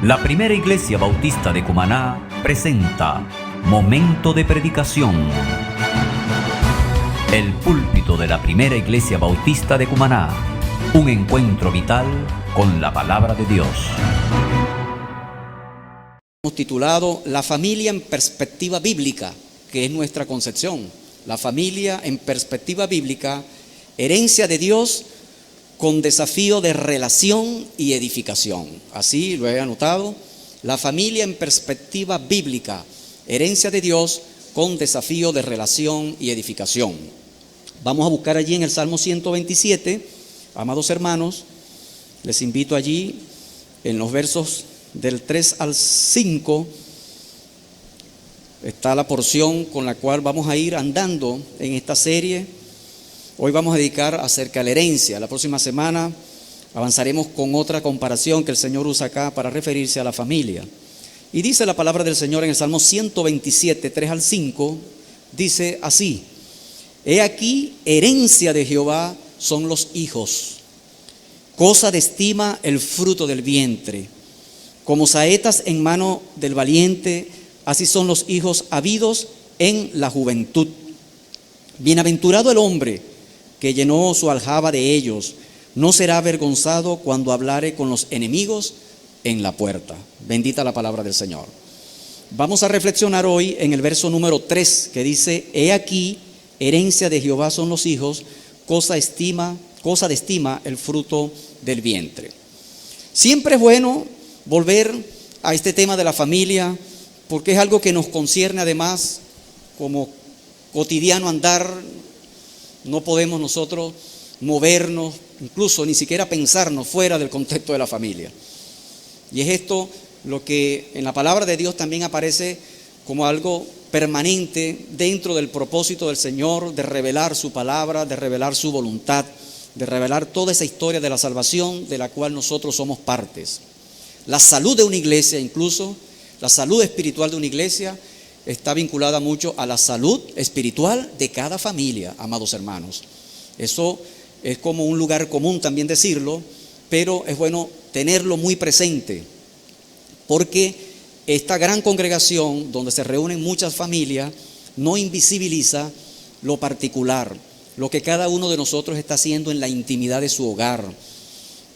La primera iglesia bautista de Cumaná presenta Momento de Predicación. El púlpito de la primera iglesia bautista de Cumaná. Un encuentro vital con la palabra de Dios. Hemos titulado La familia en perspectiva bíblica, que es nuestra concepción. La familia en perspectiva bíblica, herencia de Dios con desafío de relación y edificación. Así lo he anotado. La familia en perspectiva bíblica, herencia de Dios con desafío de relación y edificación. Vamos a buscar allí en el Salmo 127, amados hermanos, les invito allí en los versos del 3 al 5, está la porción con la cual vamos a ir andando en esta serie. Hoy vamos a dedicar acerca de la herencia. La próxima semana avanzaremos con otra comparación que el Señor usa acá para referirse a la familia. Y dice la palabra del Señor en el Salmo 127, 3 al 5, dice así: He aquí, herencia de Jehová son los hijos, cosa de estima el fruto del vientre. Como saetas en mano del valiente, así son los hijos habidos en la juventud. Bienaventurado el hombre que llenó su aljaba de ellos, no será avergonzado cuando hablare con los enemigos en la puerta. Bendita la palabra del Señor. Vamos a reflexionar hoy en el verso número 3, que dice: He aquí, herencia de Jehová son los hijos, cosa de estima el fruto del vientre. Siempre es bueno volver a este tema de la familia, porque es algo que nos concierne además como cotidiano andar. No podemos nosotros movernos, incluso ni siquiera pensarnos fuera del contexto de la familia. Y es esto lo que en la palabra de Dios también aparece como algo permanente dentro del propósito del Señor de revelar su palabra, de revelar su voluntad, de revelar toda esa historia de la salvación de la cual nosotros somos partes. La salud de una iglesia, incluso la salud espiritual de una iglesia, está vinculada mucho a la salud espiritual de cada familia, amados hermanos. Eso es como un lugar común también decirlo, pero es bueno tenerlo muy presente, porque esta gran congregación donde se reúnen muchas familias no invisibiliza lo particular, lo que cada uno de nosotros está haciendo en la intimidad de su hogar,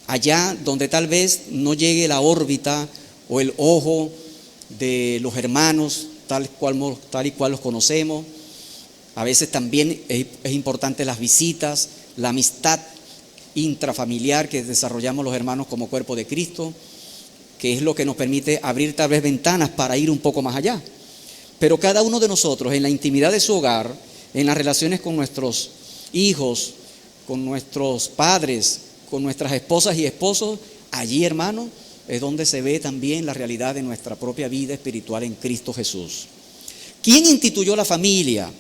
allá donde tal vez no llegue la órbita o el ojo de los hermanos tal y cual los conocemos. A veces también es importante las visitas, la amistad intrafamiliar que desarrollamos los hermanos como cuerpo de Cristo, que es lo que nos permite abrir tal vez ventanas para ir un poco más allá. Pero cada uno de nosotros en la intimidad de su hogar, en las relaciones con nuestros hijos, con nuestros padres, con nuestras esposas y esposos, allí, hermano, es donde se ve también la realidad de nuestra propia vida espiritual en Cristo Jesús. ¿Quién instituyó la familia?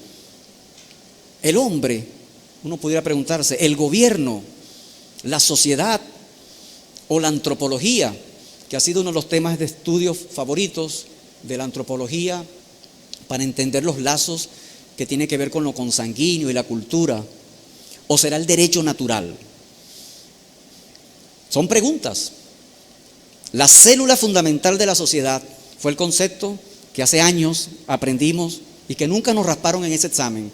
El hombre. Uno pudiera preguntarse, ¿el gobierno, la sociedad o la antropología? Que ha sido uno de los temas de estudio favoritos de la antropología para entender los lazos que tiene que ver con lo consanguíneo y la cultura. ¿O será el derecho natural? Son preguntas. La célula fundamental de la sociedad fue el concepto que hace años aprendimos y que nunca nos rasparon en ese examen.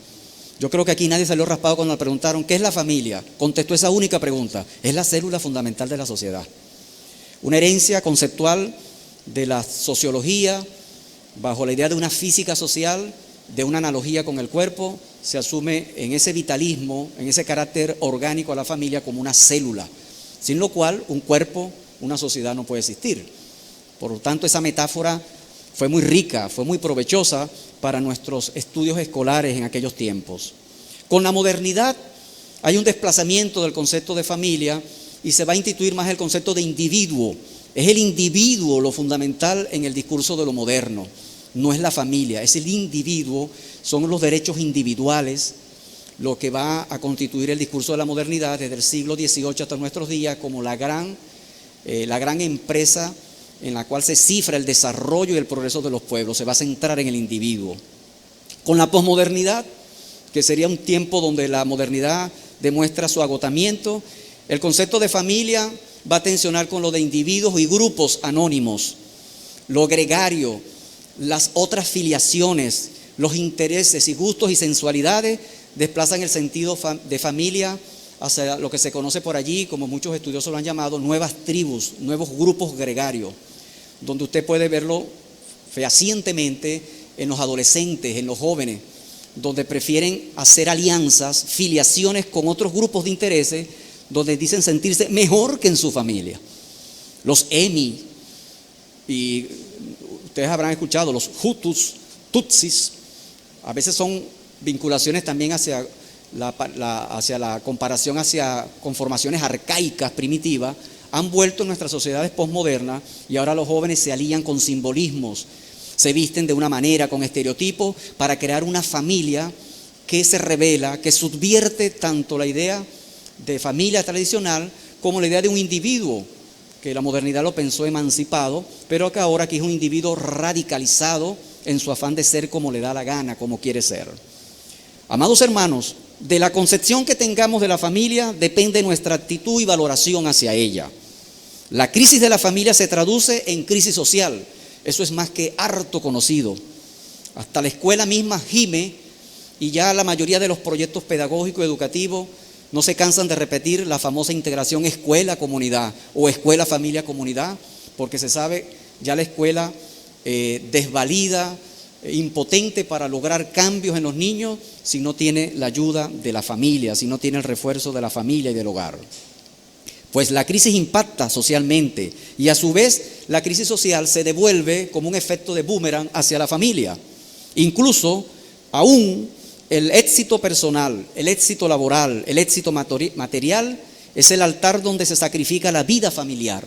Yo creo que aquí nadie salió raspado cuando le preguntaron ¿qué es la familia? Contestó esa única pregunta: es la célula fundamental de la sociedad. Una herencia conceptual de la sociología bajo la idea de una física social, de una analogía con el cuerpo, se asume en ese vitalismo, en ese carácter orgánico a la familia como una célula, sin lo cual un cuerpo, una sociedad no puede existir. Por lo tanto, esa metáfora fue muy rica, fue muy provechosa para nuestros estudios escolares en aquellos tiempos. Con la modernidad hay un desplazamiento del concepto de familia y se va a instituir más el concepto de individuo. Es el individuo lo fundamental en el discurso de lo moderno, no es la familia, es el individuo, son los derechos individuales lo que va a constituir el discurso de la modernidad desde el siglo XVIII hasta nuestros días como la gran empresa en la cual se cifra el desarrollo y el progreso de los pueblos. Se va a centrar en el individuo. Con la posmodernidad, que sería un tiempo donde la modernidad demuestra su agotamiento, el concepto de familia va a tensionar con lo de individuos y grupos anónimos, lo gregario, las otras filiaciones, los intereses y gustos y sensualidades desplazan el sentido de familia hacia lo que se conoce por allí, como muchos estudiosos lo han llamado, nuevas tribus, nuevos grupos gregarios, donde usted puede verlo fehacientemente en los adolescentes, en los jóvenes, donde prefieren hacer alianzas, filiaciones con otros grupos de intereses, donde dicen sentirse mejor que en su familia. Los Emi, y ustedes habrán escuchado, los Hutus, Tutsis, a veces son vinculaciones también hacia la comparación hacia conformaciones arcaicas, primitivas, han vuelto en nuestras sociedades posmodernas y ahora los jóvenes se alían con simbolismos, se visten de una manera, con estereotipos, para crear una familia que se revela, que subvierte tanto la idea de familia tradicional como la idea de un individuo, que la modernidad lo pensó emancipado, pero que ahora aquí es un individuo radicalizado en su afán de ser como le da la gana, como quiere ser. Amados hermanos, de la concepción que tengamos de la familia depende nuestra actitud y valoración hacia ella. La crisis de la familia se traduce en crisis social. Eso es más que harto conocido. Hasta la escuela misma gime y ya la mayoría de los proyectos pedagógicos educativos no se cansan de repetir la famosa integración escuela-comunidad o escuela-familia-comunidad, porque se sabe ya la escuela desvalida, impotente para lograr cambios en los niños si no tiene la ayuda de la familia, si no tiene el refuerzo de la familia y del hogar. Pues la crisis impacta socialmente y a su vez la crisis social se devuelve como un efecto de boomerang hacia la familia. Incluso aún el éxito personal, el éxito laboral, el éxito material es el altar donde se sacrifica la vida familiar,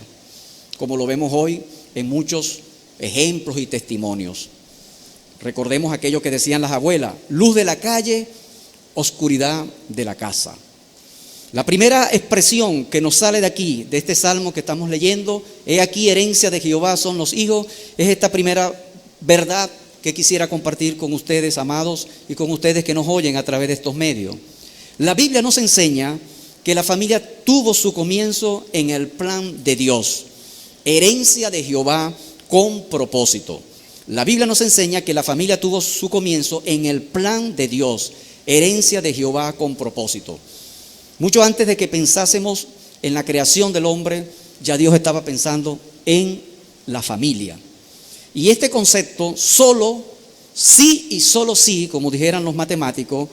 como lo vemos hoy en muchos ejemplos y testimonios. Recordemos aquello que decían las abuelas: luz de la calle, oscuridad de la casa. La primera expresión que nos sale de aquí, de este salmo que estamos leyendo, he aquí herencia de Jehová son los hijos, es esta primera verdad que quisiera compartir con ustedes, amados, y con ustedes que nos oyen a través de estos medios. La Biblia nos enseña que la familia tuvo su comienzo en el plan de Dios, herencia de Jehová con propósito. La Biblia nos enseña que la familia tuvo su comienzo en el plan de Dios, herencia de Jehová con propósito. Mucho antes de que pensásemos en la creación del hombre, ya Dios estaba pensando en la familia. Y este concepto solo, sí y solo sí, como dijeran los matemáticos,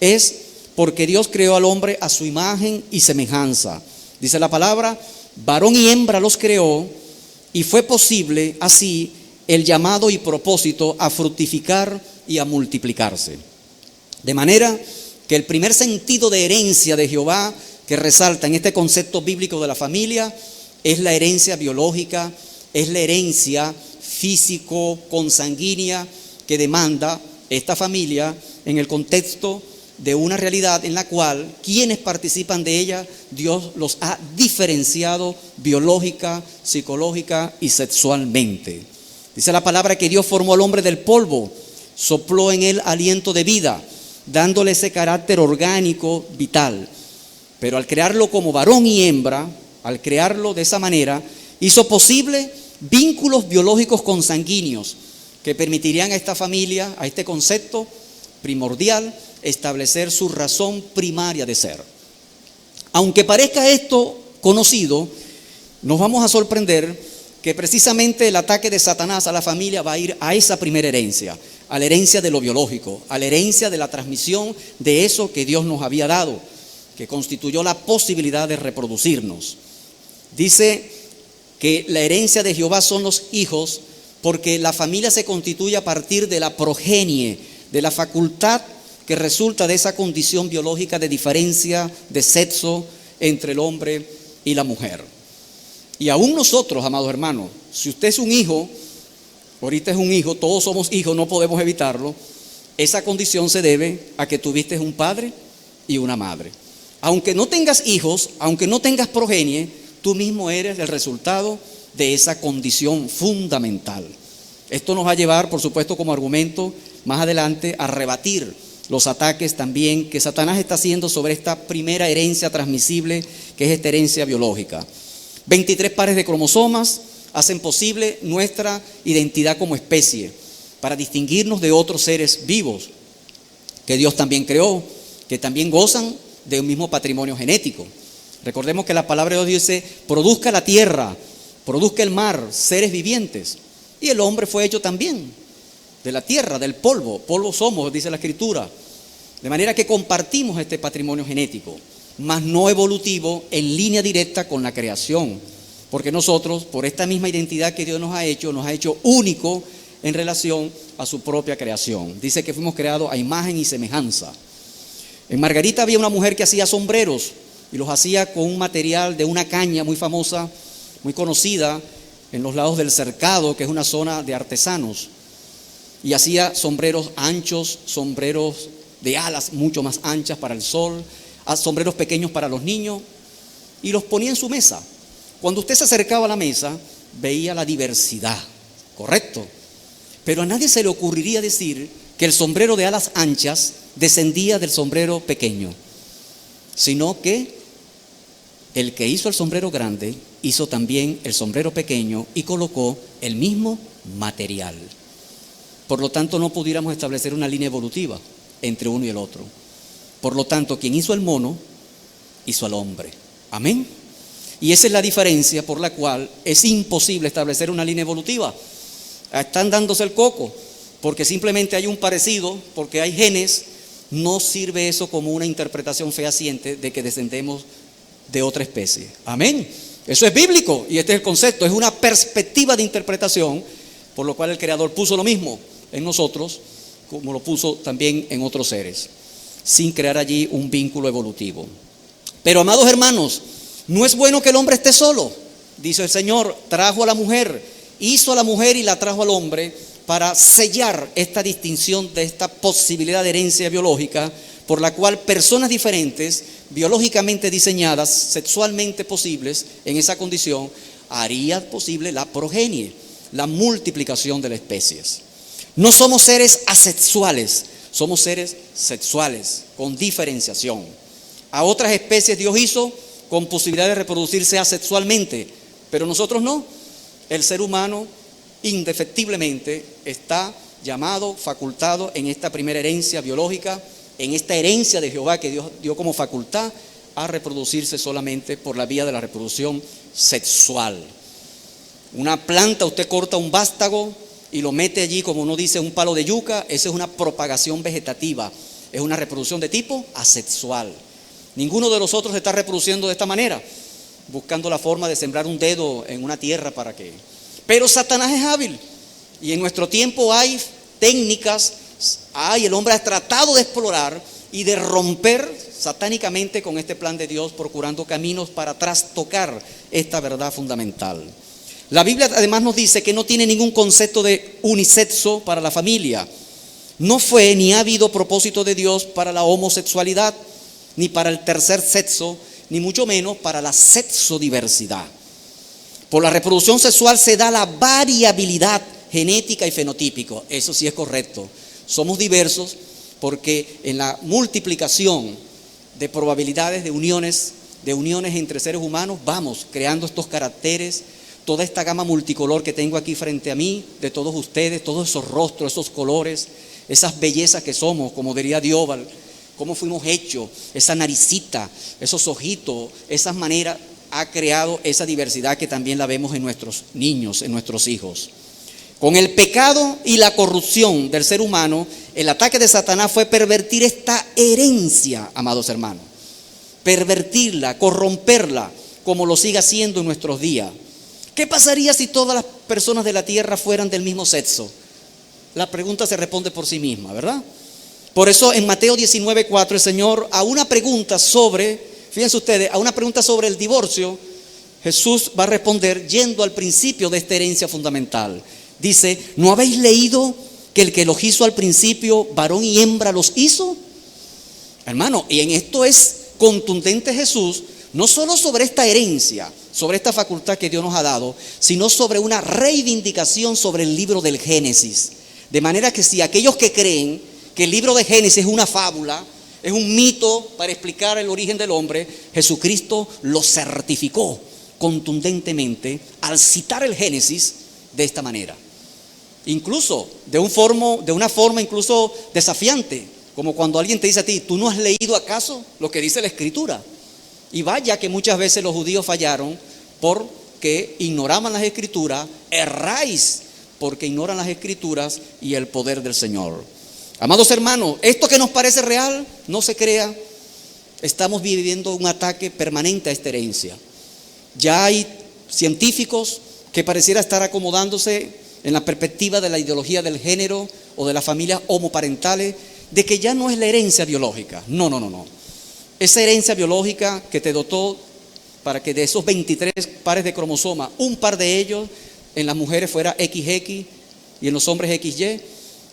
es porque Dios creó al hombre a su imagen y semejanza. Dice la palabra, varón y hembra los creó, y fue posible así el llamado y propósito a fructificar y a multiplicarse. De manera que el primer sentido de herencia de Jehová que resalta en este concepto bíblico de la familia es la herencia biológica, es la herencia físico, consanguínea que demanda esta familia en el contexto de una realidad en la cual quienes participan de ella, Dios los ha diferenciado biológica, psicológica y sexualmente. Dice la palabra que Dios formó al hombre del polvo, sopló en él aliento de vida, dándole ese carácter orgánico, vital. Pero al crearlo como varón y hembra, al crearlo de esa manera, hizo posible vínculos biológicos consanguíneos que permitirían a esta familia, a este concepto primordial, establecer su razón primaria de ser. Aunque parezca esto conocido, nos vamos a sorprender que precisamente el ataque de Satanás a la familia va a ir a esa primera herencia, a la herencia de lo biológico, a la herencia de la transmisión de eso que Dios nos había dado, que constituyó la posibilidad de reproducirnos. Dice que la herencia de Jehová son los hijos, porque la familia se constituye a partir de la progenie, de la facultad que resulta de esa condición biológica de diferencia de sexo entre el hombre y la mujer. Y aún nosotros, amados hermanos, si usted es un hijo, ahorita es un hijo, todos somos hijos, no podemos evitarlo, esa condición se debe a que tuviste un padre y una madre. Aunque no tengas hijos, aunque no tengas progenie, tú mismo eres el resultado de esa condición fundamental. Esto nos va a llevar, por supuesto, como argumento más adelante a rebatir los ataques también que Satanás está haciendo sobre esta primera herencia transmisible, que es esta herencia biológica. 23 pares de cromosomas hacen posible nuestra identidad como especie, para distinguirnos de otros seres vivos que Dios también creó, que también gozan de un mismo patrimonio genético. Recordemos que la palabra de Dios dice: produzca la tierra, produzca el mar, seres vivientes. Y el hombre fue hecho también de la tierra, del polvo. Polvo somos, dice la Escritura. De manera que compartimos este patrimonio genético, mas no evolutivo, en línea directa con la creación. Porque nosotros, por esta misma identidad que Dios nos ha hecho único en relación a su propia creación. Dice que fuimos creados a imagen y semejanza. En Margarita había una mujer que hacía sombreros y los hacía con un material de una caña muy famosa, muy conocida en los lados del Cercado, que es una zona de artesanos. Y hacía sombreros anchos, sombreros de alas mucho más anchas para el sol, sombreros pequeños para los niños, y los ponía en su mesa. Cuando usted se acercaba a la mesa, veía la diversidad, ¿correcto? Pero a nadie se le ocurriría decir que el sombrero de alas anchas descendía del sombrero pequeño, sino que el que hizo el sombrero grande hizo también el sombrero pequeño y colocó el mismo material. Por lo tanto, no pudiéramos establecer una línea evolutiva entre uno y el otro. Por lo tanto, quien hizo el mono, hizo al hombre. Amén. Y esa es la diferencia por la cual es imposible establecer una línea evolutiva. Están dándose el coco, porque simplemente hay un parecido, porque hay genes. No sirve eso como una interpretación fehaciente de que descendemos de otra especie. Amén. Eso es bíblico y este es el concepto. Es una perspectiva de interpretación, por lo cual el Creador puso lo mismo en nosotros, como lo puso también en otros seres, sin crear allí un vínculo evolutivo. Pero, amados hermanos, no es bueno que el hombre esté solo. Dice el Señor: trajo a la mujer, hizo a la mujer y la trajo al hombre para sellar esta distinción de esta posibilidad de herencia biológica, por la cual personas diferentes, biológicamente diseñadas, sexualmente posibles en esa condición, haría posible la progenie, la multiplicación de las especies. No somos seres asexuales, somos seres sexuales, con diferenciación. A otras especies Dios hizo con posibilidad de reproducirse asexualmente, pero nosotros no. El ser humano indefectiblemente está llamado, facultado en esta primera herencia biológica, en esta herencia de Jehová que Dios dio como facultad a reproducirse solamente por la vía de la reproducción sexual. Una planta, usted corta un vástago y lo mete allí, como uno dice, un palo de yuca, esa es una propagación vegetativa, es una reproducción de tipo asexual. Ninguno de nosotros se está reproduciendo de esta manera, buscando la forma de sembrar un dedo en una tierra para que... Pero Satanás es hábil y en nuestro tiempo hay técnicas, el hombre ha tratado de explorar y de romper satánicamente con este plan de Dios, procurando caminos para trastocar esta verdad fundamental. La Biblia además nos dice que no tiene ningún concepto de unisexo para la familia. No fue ni ha habido propósito de Dios para la homosexualidad, ni para el tercer sexo, ni mucho menos para la sexodiversidad. Por la reproducción sexual se da la variabilidad genética y fenotípica. Eso sí es correcto. Somos diversos porque en la multiplicación de probabilidades de uniones entre seres humanos vamos creando estos caracteres, toda esta gama multicolor que tengo aquí frente a mí, de todos ustedes, todos esos rostros, esos colores, esas bellezas que somos, como diría Dióbal, cómo fuimos hechos, esa naricita, esos ojitos, esas maneras, ha creado esa diversidad que también la vemos en nuestros niños, en nuestros hijos. Con el pecado y la corrupción del ser humano, el ataque de Satanás fue pervertir esta herencia, amados hermanos. Pervertirla, corromperla, como lo sigue haciendo en nuestros días. ¿Qué pasaría si todas las personas de la tierra fueran del mismo sexo? La pregunta se responde por sí misma, ¿verdad? Por eso en Mateo 19:4 el Señor a una pregunta sobre, fíjense ustedes, a una pregunta sobre el divorcio, Jesús va a responder yendo al principio de esta herencia fundamental. Dice: ¿no habéis leído que el que los hizo al principio, varón y hembra los hizo? Hermano, y en esto es contundente Jesús, no solo sobre esta herencia, sobre esta facultad que Dios nos ha dado, sino sobre una reivindicación sobre el libro del Génesis. De manera que si aquellos que creen que el libro de Génesis es una fábula, es un mito para explicar el origen del hombre, Jesucristo lo certificó contundentemente al citar el Génesis de esta manera. Incluso de una forma incluso desafiante, como cuando alguien te dice a ti, ¿tú no has leído acaso lo que dice la Escritura? Y vaya que muchas veces los judíos fallaron porque ignoraban las Escrituras. Erráis porque ignoran las Escrituras y el poder del Señor. Amados hermanos, esto que nos parece real, no se crea, estamos viviendo un ataque permanente a esta herencia. Ya hay científicos que pareciera estar acomodándose en la perspectiva de la ideología del género o de las familias homoparentales, de que ya no es la herencia biológica. No. Esa herencia biológica que te dotó para que de esos 23 pares de cromosomas, un par de ellos en las mujeres fuera XX y en los hombres XY,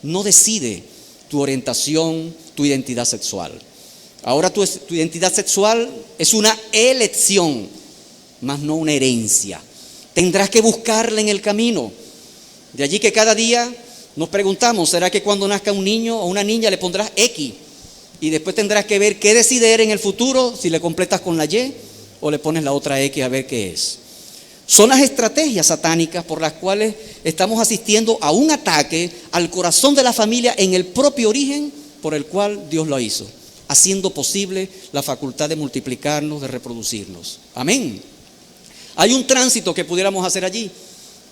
no decide tu orientación, tu identidad sexual. Ahora tu identidad sexual es una elección, más no una herencia. Tendrás que buscarla en el camino. De allí que cada día nos preguntamos, ¿será que cuando nazca un niño o una niña le pondrás X? Y después tendrás que ver qué decidir en el futuro, si le completas con la Y o le pones la otra X a ver qué es. Son las estrategias satánicas por las cuales estamos asistiendo a un ataque al corazón de la familia en el propio origen por el cual Dios lo hizo, haciendo posible la facultad de multiplicarnos, de reproducirnos. Amén. Hay un tránsito que pudiéramos hacer allí.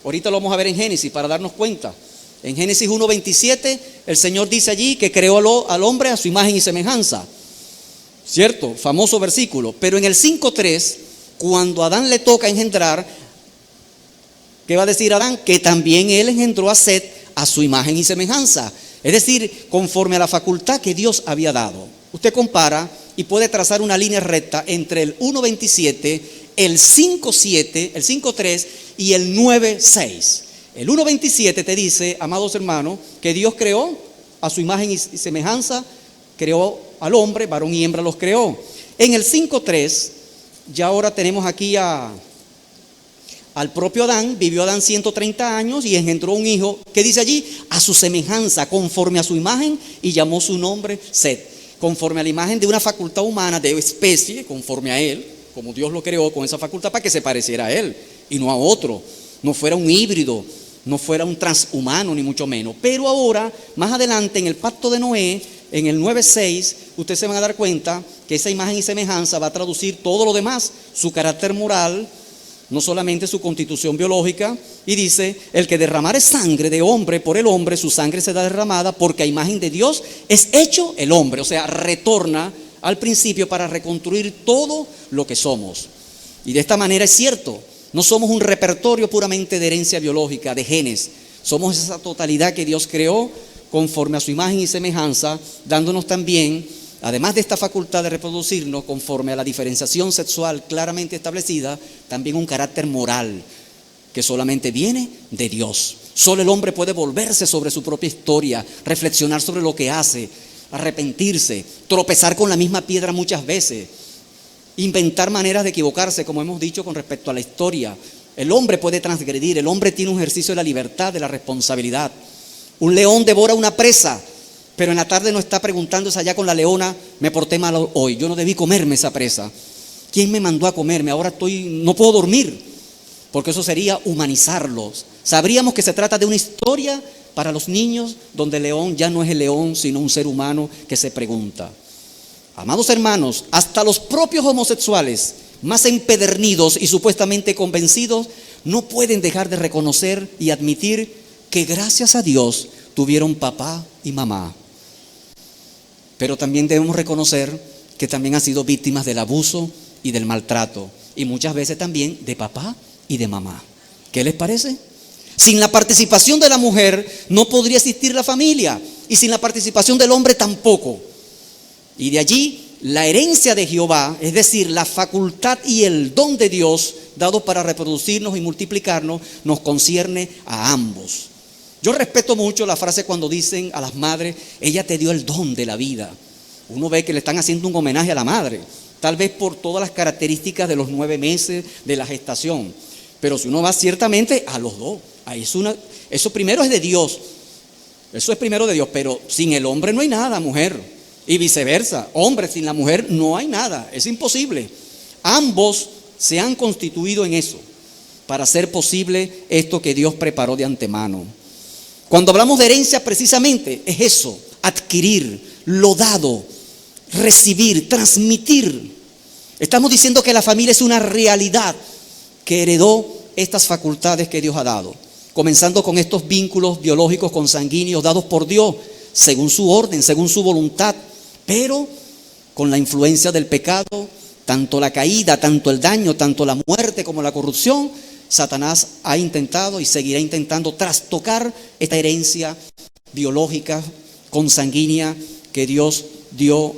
Ahorita lo vamos a ver en Génesis para darnos cuenta. En Génesis 1:27 el Señor dice allí que creó al hombre a su imagen y semejanza. ¿Cierto? Famoso versículo. Pero en el 5:3, cuando a Adán le toca engendrar, ¿qué va a decir Adán? Que también él engendró a Set a su imagen y semejanza. Es decir, conforme a la facultad que Dios había dado. Usted compara y puede trazar una línea recta entre el 1:27, el 5:7, el 5:3 y el 9:6. El 1:27 te dice, amados hermanos, que Dios creó a su imagen y semejanza, creó al hombre, varón y hembra los creó. En el 5:3, ya ahora tenemos aquí al propio Adán. Vivió Adán 130 años y engendró un hijo, que dice allí, a su semejanza, conforme a su imagen, y llamó su nombre Set. Conforme a la imagen de una facultad humana, de especie, conforme a él, como Dios lo creó con esa facultad para que se pareciera a él y no a otro, no fuera un híbrido, no fuera un transhumano ni mucho menos. Pero ahora, más adelante en el pacto de Noé, en el 9:6, ustedes se van a dar cuenta que esa imagen y semejanza va a traducir todo lo demás, su carácter moral, no solamente su constitución biológica, y dice, el que derramare sangre de hombre por el hombre, su sangre será derramada, porque a imagen de Dios es hecho el hombre. O sea, retorna al principio para reconstruir todo lo que somos. Y de esta manera es cierto, no somos un repertorio puramente de herencia biológica, de genes. Somos esa totalidad que Dios creó conforme a su imagen y semejanza, dándonos también, además de esta facultad de reproducirnos conforme a la diferenciación sexual claramente establecida, también un carácter moral que solamente viene de Dios. Solo el hombre puede volverse sobre su propia historia, reflexionar sobre lo que hace, arrepentirse, tropezar con la misma piedra muchas veces, inventar maneras de equivocarse, como hemos dicho con respecto a la historia. El hombre puede transgredir, el hombre tiene un ejercicio de la libertad, de la responsabilidad. Un león devora una presa, pero en la tarde no está preguntándose allá con la leona, me porté mal hoy, yo no debí comerme esa presa. ¿Quién me mandó a comerme? Ahora no puedo dormir, porque eso sería humanizarlos. Sabríamos que se trata de una historia para los niños, donde el león ya no es el león, sino un ser humano que se pregunta. Amados hermanos, hasta los propios homosexuales, más empedernidos y supuestamente convencidos, no pueden dejar de reconocer y admitir que gracias a Dios tuvieron papá y mamá. Pero también debemos reconocer que también han sido víctimas del abuso y del maltrato, y muchas veces también de papá y de mamá. ¿Qué les parece? Sin la participación de la mujer no podría existir la familia, y sin la participación del hombre tampoco. Y de allí la herencia de Jehová, es decir, la facultad y el don de Dios dado para reproducirnos y multiplicarnos, nos concierne a ambos. Yo respeto mucho la frase cuando dicen a las madres, ella te dio el don de la vida. Uno ve que le están haciendo un homenaje a la madre, tal vez por todas las características de los 9 meses de la gestación. Pero si uno va ciertamente a los dos, eso primero es de Dios, eso es primero de Dios, pero sin el hombre no hay nada, mujer. Y viceversa, hombre sin la mujer no hay nada, es imposible. Ambos se han constituido en eso para hacer posible esto que Dios preparó de antemano. Cuando hablamos de herencia, precisamente es eso: adquirir, lo dado, recibir, transmitir. Estamos diciendo que la familia es una realidad que heredó estas facultades que Dios ha dado, comenzando con estos vínculos biológicos consanguíneos dados por Dios, según su orden, según su voluntad, pero con la influencia del pecado, tanto la caída, tanto el daño, tanto la muerte como la corrupción, Satanás ha intentado y seguirá intentando trastocar esta herencia biológica, consanguínea que Dios dio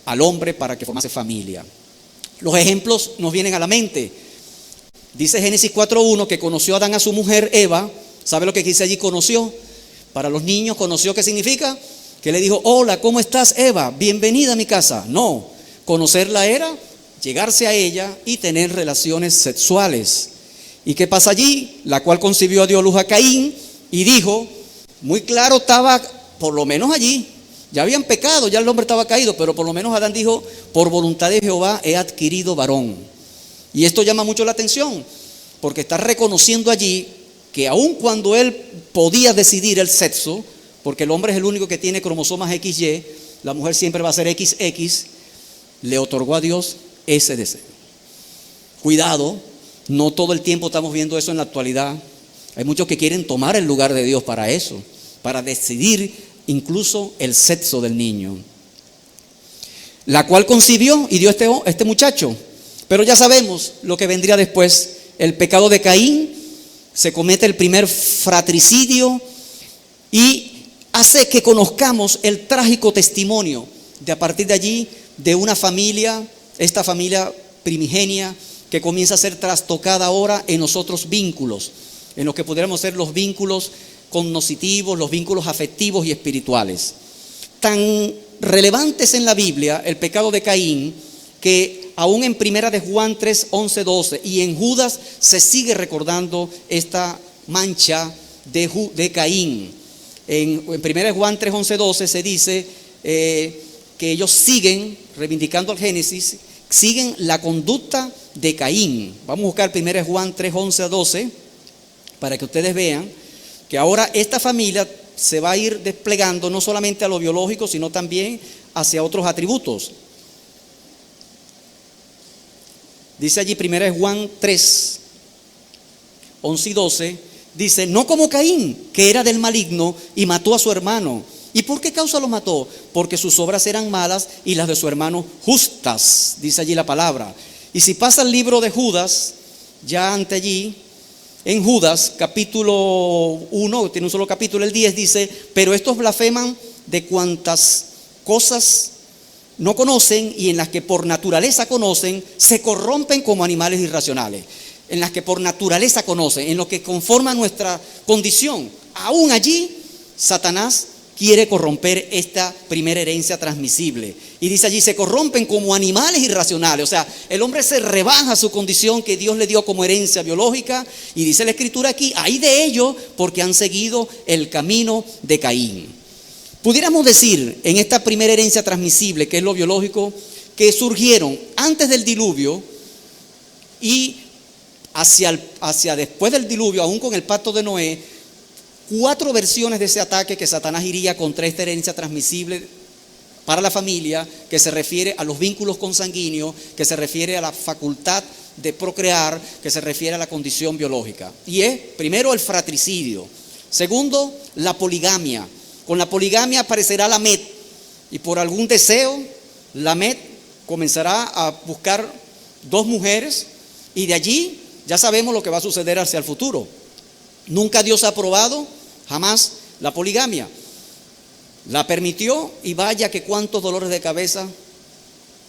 al hombre para que formase familia. Los ejemplos nos vienen a la mente. Dice Génesis 4:1 que conoció a Adán a su mujer Eva. ¿Sabe lo que dice allí? Conoció. Para los niños, ¿conoció qué significa? Que le dijo: hola, ¿cómo estás, Eva? Bienvenida a mi casa. No, conocerla era llegarse a ella y tener relaciones sexuales. ¿Y qué pasa allí? La cual concibió, dio luz a Caín y dijo, muy claro estaba, por lo menos allí, ya habían pecado, ya el hombre estaba caído, pero por lo menos Adán dijo: por voluntad de Jehová he adquirido varón. Y esto llama mucho la atención, porque está reconociendo allí que aun cuando él podía decidir el sexo, porque el hombre es el único que tiene cromosomas XY, la mujer siempre va a ser XX, le otorgó a Dios ese deseo. Cuidado, no todo el tiempo estamos viendo eso en la actualidad. Hay muchos que quieren tomar el lugar de Dios para eso, para decidir incluso el sexo del niño. La cual concibió y dio este muchacho. Pero ya sabemos lo que vendría después. El pecado de Caín, se comete el primer fratricidio y hace que conozcamos el trágico testimonio de a partir de allí de una familia, esta familia primigenia, que comienza a ser trastocada ahora en los otros vínculos, en los que pudiéramos ser los vínculos cognitivos, los vínculos afectivos y espirituales. Tan relevantes en la Biblia el pecado de Caín, que aún en Primera de Juan 3, 11, 12 y en Judas se sigue recordando esta mancha de Caín. En Primera de Juan 3, 11, 12 se dice que ellos siguen, reivindicando el Génesis, siguen la conducta de Caín. Vamos a buscar 1 Juan 3, 11 a 12 para que ustedes vean que ahora esta familia se va a ir desplegando no solamente a lo biológico, sino también hacia otros atributos. Dice allí 1 Juan 3, 11 y 12, dice: no como Caín, que era del maligno y mató a su hermano. ¿Y por qué causa lo mató? Porque sus obras eran malas y las de su hermano justas, dice allí la palabra. Y si pasa el libro de Judas, ya ante allí, en Judas, capítulo 1, tiene un solo capítulo, el 10, dice: pero estos blasfeman de cuantas cosas no conocen y en las que por naturaleza conocen, se corrompen como animales irracionales. En las que por naturaleza conocen, en lo que conforma nuestra condición. Aún allí, Satanás quiere corromper esta primera herencia transmisible. Y dice allí: se corrompen como animales irracionales. O sea, el hombre se rebaja su condición que Dios le dio como herencia biológica. Y dice la Escritura aquí: ay de ellos, porque han seguido el camino de Caín. Pudiéramos decir, en esta primera herencia transmisible, que es lo biológico, que surgieron antes del diluvio y hacia después del diluvio, aún con el pacto de Noé, 4 versiones de ese ataque que Satanás iría contra esta herencia transmisible para la familia, que se refiere a los vínculos consanguíneos, que se refiere a la facultad de procrear, que se refiere a la condición biológica. Y es, primero, el fratricidio. Segundo, la poligamia. Con la poligamia aparecerá Lamet, y por algún deseo, Lamet comenzará a buscar 2 mujeres, y de allí ya sabemos lo que va a suceder hacia el futuro. Nunca Dios ha aprobado, jamás, la poligamia. La permitió y vaya que cuántos dolores de cabeza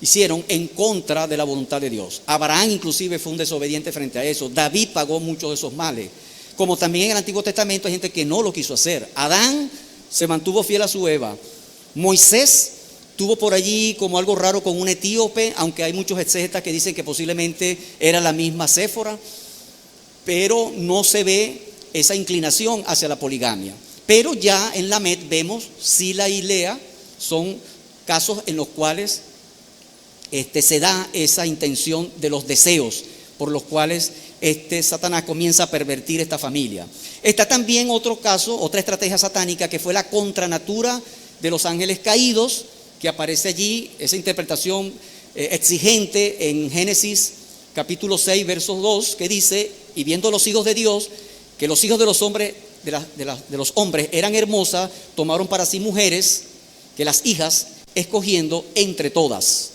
hicieron en contra de la voluntad de Dios. Abraham inclusive fue un desobediente frente a eso. David pagó muchos de esos males. Como también en el Antiguo Testamento hay gente que no lo quiso hacer. Adán se mantuvo fiel a su Eva. Moisés tuvo por allí como algo raro con un etíope, aunque hay muchos exegetas que dicen que posiblemente era la misma Séfora, pero no se ve esa inclinación hacia la poligamia. Pero ya en Lamet vemos Sila y Lea, son casos en los cuales se da esa intención de los deseos por los cuales Satanás comienza a pervertir esta familia. Está también otro caso, otra estrategia satánica, que fue la contranatura de los ángeles caídos, que aparece allí, esa interpretación exigente en Génesis capítulo 6, versos 2, que dice: y viendo los hijos de Dios, que los hijos de los hombres, de los hombres eran hermosas, tomaron para sí mujeres, que las hijas, escogiendo entre todas.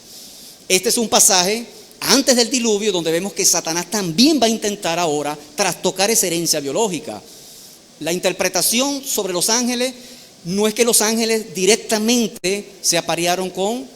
Este es un pasaje antes del diluvio, donde vemos que Satanás también va a intentar ahora trastocar esa herencia biológica. La interpretación sobre los ángeles no es que los ángeles directamente se aparearon con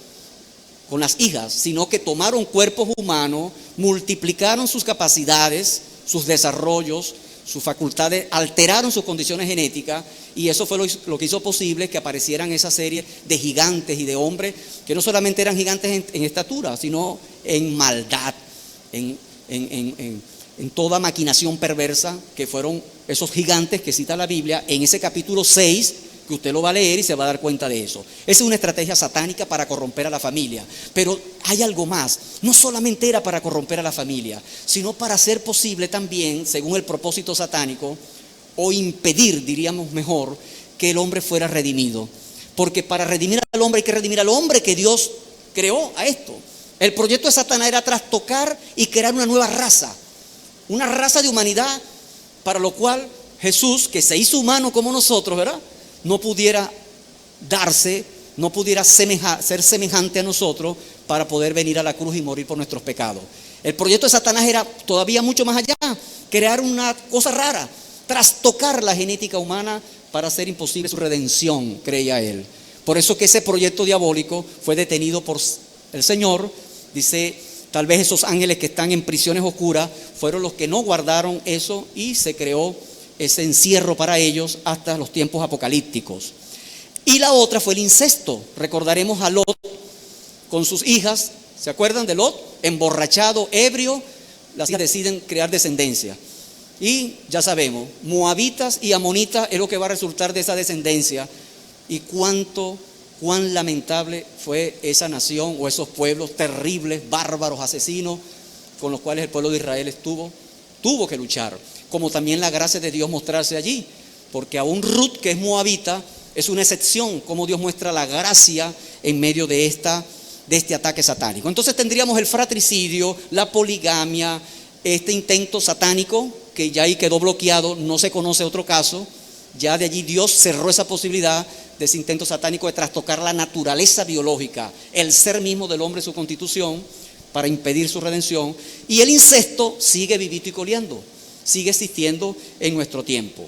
las hijas, sino que tomaron cuerpos humanos, multiplicaron sus capacidades, sus desarrollos, sus facultades, alteraron sus condiciones genéticas, y eso fue lo que hizo posible que aparecieran esa serie de gigantes y de hombres que no solamente eran gigantes en estatura, sino en maldad, en toda maquinación perversa, que fueron esos gigantes que cita la Biblia en ese capítulo 6, que usted lo va a leer y se va a dar cuenta de eso. Esa es una estrategia satánica para corromper a la familia. Pero hay algo más. No solamente era para corromper a la familia, sino para hacer posible también, según el propósito satánico, o impedir, diríamos mejor, que el hombre fuera redimido. Porque para redimir al hombre hay que redimir al hombre que Dios creó a esto. El proyecto de Satanás era trastocar y crear una nueva raza, una raza de humanidad, para lo cual Jesús, que se hizo humano como nosotros, ¿verdad?, no pudiera darse, no pudiera ser semejante a nosotros para poder venir a la cruz y morir por nuestros pecados. El proyecto de Satanás era todavía mucho más allá, crear una cosa rara, trastocar la genética humana para hacer imposible su redención, creía él. Por eso que ese proyecto diabólico fue detenido por el Señor. Dice, tal vez esos ángeles que están en prisiones oscuras fueron los que no guardaron eso, y se creó ese encierro para ellos hasta los tiempos apocalípticos. Y la otra fue el incesto. Recordaremos a Lot con sus hijas. ¿Se acuerdan de Lot? Emborrachado, ebrio, las hijas deciden crear descendencia. Y ya sabemos, moabitas y amonitas es lo que va a resultar de esa descendencia. Y cuán lamentable fue esa nación o esos pueblos terribles, bárbaros, asesinos, con los cuales el pueblo de Israel tuvo que luchar. Como también la gracia de Dios mostrarse allí, porque aún Ruth, que es moabita, es una excepción, como Dios muestra la gracia en medio de este ataque satánico. Entonces tendríamos el fratricidio, la poligamia, este intento satánico, que ya ahí quedó bloqueado, no se conoce otro caso. Ya de allí Dios cerró esa posibilidad de ese intento satánico de trastocar la naturaleza biológica, el ser mismo del hombre, su constitución, para impedir su redención. Y el incesto sigue vivito y coleando, sigue existiendo en nuestro tiempo.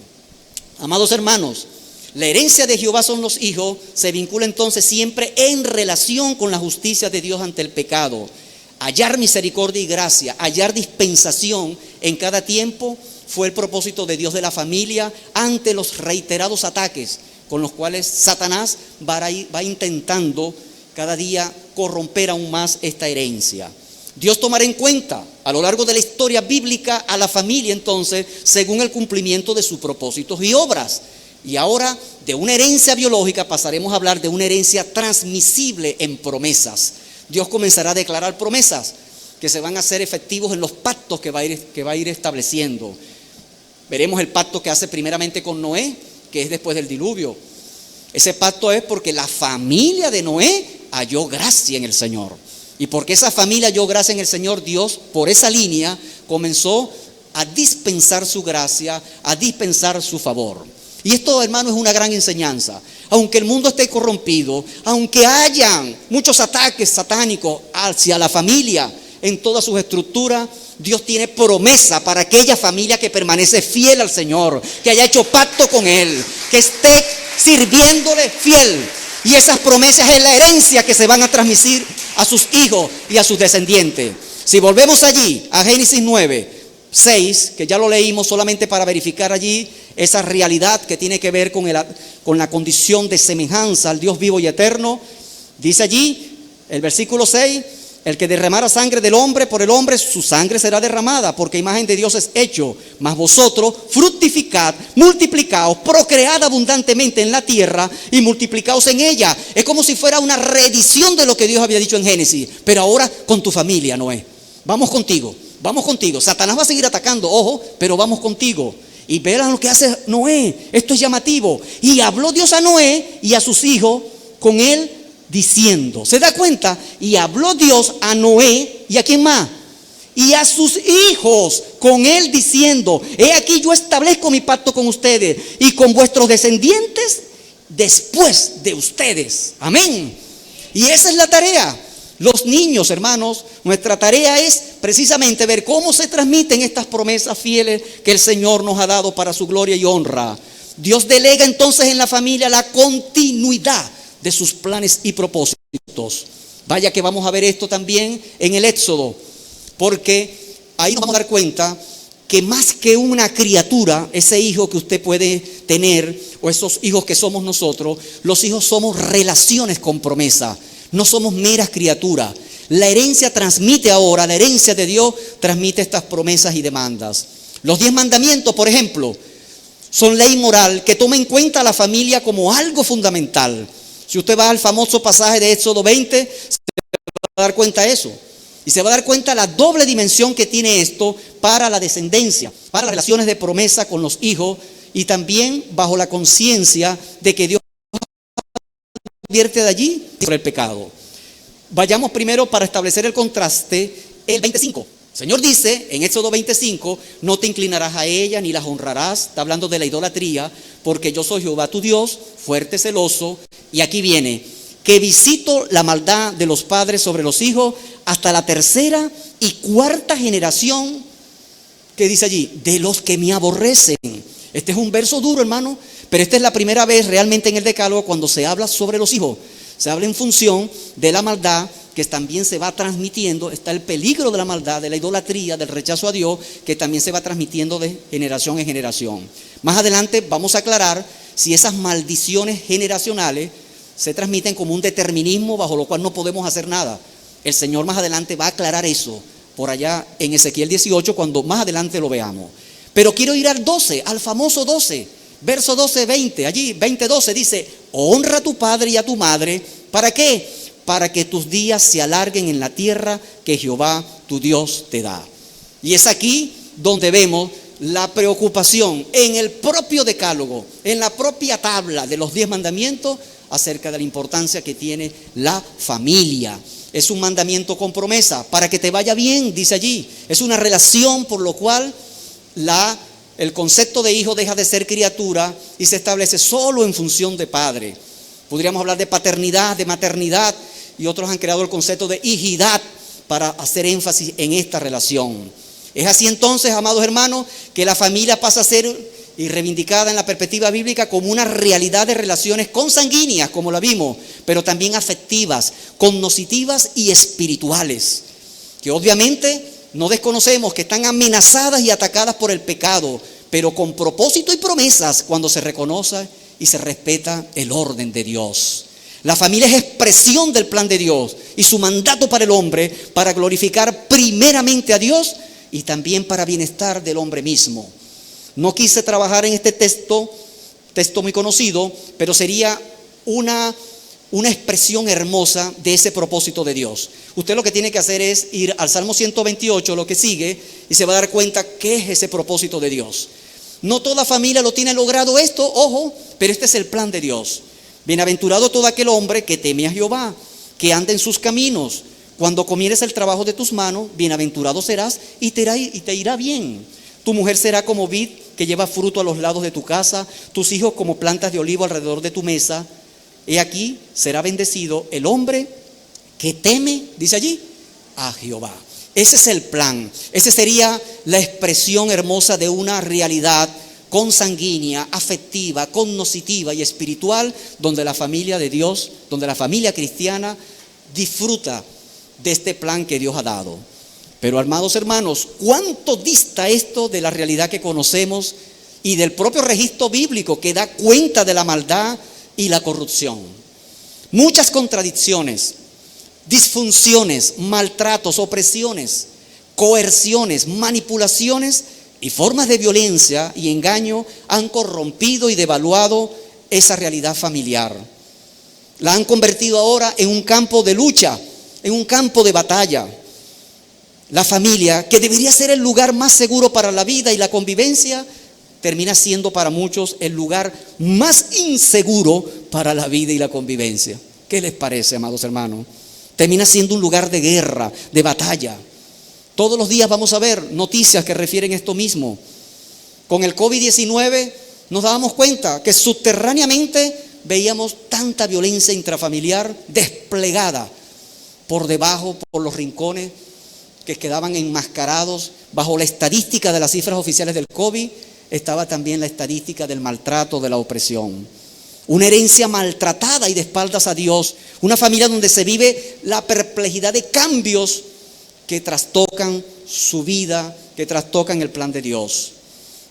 Amados hermanos, la herencia de Jehová son los hijos, se vincula entonces siempre en relación con la justicia de Dios ante el pecado. Hallar misericordia y gracia, hallar dispensación en cada tiempo, fue el propósito de Dios de la familia ante los reiterados ataques con los cuales Satanás va intentando cada día corromper aún más esta herencia. Dios tomará en cuenta a lo largo de la historia bíblica a la familia entonces según el cumplimiento de sus propósitos y obras. Y ahora de una herencia biológica pasaremos a hablar de una herencia transmisible en promesas. Dios comenzará a declarar promesas que se van a hacer efectivos en los pactos que va a ir estableciendo. Veremos el pacto que hace primeramente con Noé, que es después del diluvio. Ese pacto es porque la familia de Noé halló gracia en el Señor. Y porque esa familia halló gracia en el Señor, Dios por esa línea comenzó a dispensar su gracia, a dispensar su favor. Y esto, hermano, es una gran enseñanza. Aunque el mundo esté corrompido, aunque hayan muchos ataques satánicos hacia la familia en todas sus estructuras, Dios tiene promesa para aquella familia que permanece fiel al Señor, que haya hecho pacto con Él, que esté sirviéndole fiel. Y esas promesas es la herencia que se van a transmitir a sus hijos y a sus descendientes. Si volvemos allí a Génesis 9, 6, que ya lo leímos solamente para verificar allí esa realidad que tiene que ver con la condición de semejanza al Dios vivo y eterno. Dice allí, el versículo 6, el que derramara sangre del hombre por el hombre, su sangre será derramada, porque imagen de Dios es hecho. Mas vosotros fructificad, multiplicaos, procread abundantemente en la tierra y multiplicaos en ella. Es como si fuera una reedición de lo que Dios había dicho en Génesis, pero ahora con tu familia, Noé. Vamos contigo, vamos contigo. Satanás va a seguir atacando, ojo, pero vamos contigo. Y vean lo que hace Noé, esto es llamativo. Y habló Dios a Noé y a sus hijos con él diciendo, ¿se da cuenta? Y habló Dios a Noé y a quién más, y a sus hijos con él diciendo, he aquí yo establezco mi pacto con ustedes y con vuestros descendientes después de ustedes. Amén. Y esa es la tarea. Los niños, hermanos, nuestra tarea es precisamente ver cómo se transmiten estas promesas fieles que el Señor nos ha dado para su gloria y honra. Dios delega entonces en la familia la continuidad de sus planes y propósitos. Vaya que vamos a ver esto también en el Éxodo, porque ahí nos vamos a dar cuenta que más que una criatura, ese hijo que usted puede tener o esos hijos que somos nosotros, los hijos somos relaciones con promesa. No somos meras criaturas. La herencia transmite ahora, la herencia de Dios transmite estas promesas y demandas. Los 10 mandamientos, por ejemplo, son ley moral que toma en cuenta a la familia como algo fundamental. Si usted va al famoso pasaje de Éxodo 20, se va a dar cuenta de eso. Y se va a dar cuenta la doble dimensión que tiene esto para la descendencia, para las relaciones de promesa con los hijos y también bajo la conciencia de que Dios advierte de allí por el pecado. Vayamos primero para establecer el contraste, el 25. El Señor dice en Éxodo 25, no te inclinarás a ella ni las honrarás. Está hablando de la idolatría, porque yo soy Jehová tu Dios, fuerte, celoso. Y aquí viene, que visito la maldad de los padres sobre los hijos hasta la 3ª y 4ª generación, que dice allí, de los que me aborrecen. Este es un verso duro, hermano, pero esta es la primera vez realmente en el Decálogo cuando se habla sobre los hijos. Se habla en función de la maldad que también se va transmitiendo. Está el peligro de la maldad, de la idolatría, del rechazo a Dios, que también se va transmitiendo de generación en generación. Más adelante vamos a aclarar si esas maldiciones generacionales se transmiten como un determinismo bajo lo cual no podemos hacer nada. El Señor más adelante va a aclarar eso por allá en Ezequiel 18 cuando más adelante lo veamos. Pero quiero ir al 12, al famoso 12, verso 12, 20. Allí 20, 12 dice, honra a tu padre y a tu madre. ¿Para qué? Para que tus días se alarguen en la tierra que Jehová tu Dios te da. Y es aquí donde vemos la preocupación en el propio Decálogo, en la propia tabla de los 10 mandamientos, acerca de la importancia que tiene la familia. Es un mandamiento con promesa, para que te vaya bien, dice allí. Es una relación por lo cual el concepto de hijo deja de ser criatura y se establece solo en función de padre. Podríamos hablar de paternidad, de maternidad, y otros han creado el concepto de hijidad para hacer énfasis en esta relación. Es así entonces, amados hermanos, que la familia pasa a ser y reivindicada en la perspectiva bíblica como una realidad de relaciones consanguíneas, como la vimos, pero también afectivas, cognitivas y espirituales, que obviamente no desconocemos que están amenazadas y atacadas por el pecado, pero con propósito y promesas cuando se reconoce y se respeta el orden de Dios. La familia es expresión del plan de Dios y su mandato para el hombre, para glorificar primeramente a Dios y también para bienestar del hombre mismo. No quise trabajar en este texto muy conocido, pero sería una expresión hermosa de ese propósito de Dios. Usted lo que tiene que hacer es ir al Salmo 128, lo que sigue, y se va a dar cuenta qué es ese propósito de Dios. No toda familia lo tiene logrado esto, ojo, pero este es el plan de Dios. Bienaventurado todo aquel hombre que teme a Jehová, que anda en sus caminos. Cuando comieres el trabajo de tus manos, bienaventurado serás y te irá bien. Tu mujer será como vid que lleva fruto a los lados de tu casa, tus hijos como plantas de olivo alrededor de tu mesa. He aquí será bendecido el hombre que teme, dice allí, a Jehová. Ese es el plan. Esa sería la expresión hermosa de una realidad consanguínea, afectiva, cognitiva y espiritual, donde la familia de Dios, donde la familia cristiana disfruta de este plan que Dios ha dado. Pero, amados hermanos, ¿cuánto dista esto de la realidad que conocemos y del propio registro bíblico que da cuenta de la maldad y la corrupción? Muchas contradicciones, disfunciones, maltratos, opresiones, coerciones, manipulaciones y formas de violencia y engaño han corrompido y devaluado esa realidad familiar. La han convertido ahora en un campo de lucha, en un campo de batalla. la familia, que debería ser el lugar más seguro para la vida y la convivencia, termina siendo para muchos el lugar más inseguro para la vida y la convivencia. ¿Qué les parece, amados hermanos? Termina siendo un lugar de guerra, de batalla. Todos los días vamos a ver noticias que refieren esto mismo. Con el COVID-19 nos dábamos cuenta que subterráneamente veíamos tanta violencia intrafamiliar desplegada por debajo, por los rincones que quedaban enmascarados. Bajo la estadística de las cifras oficiales del COVID estaba también la estadística del maltrato, de la opresión. Una herencia maltratada y de espaldas a Dios. Una familia donde se vive la perplejidad de cambios que trastocan su vida, que trastocan el plan de Dios.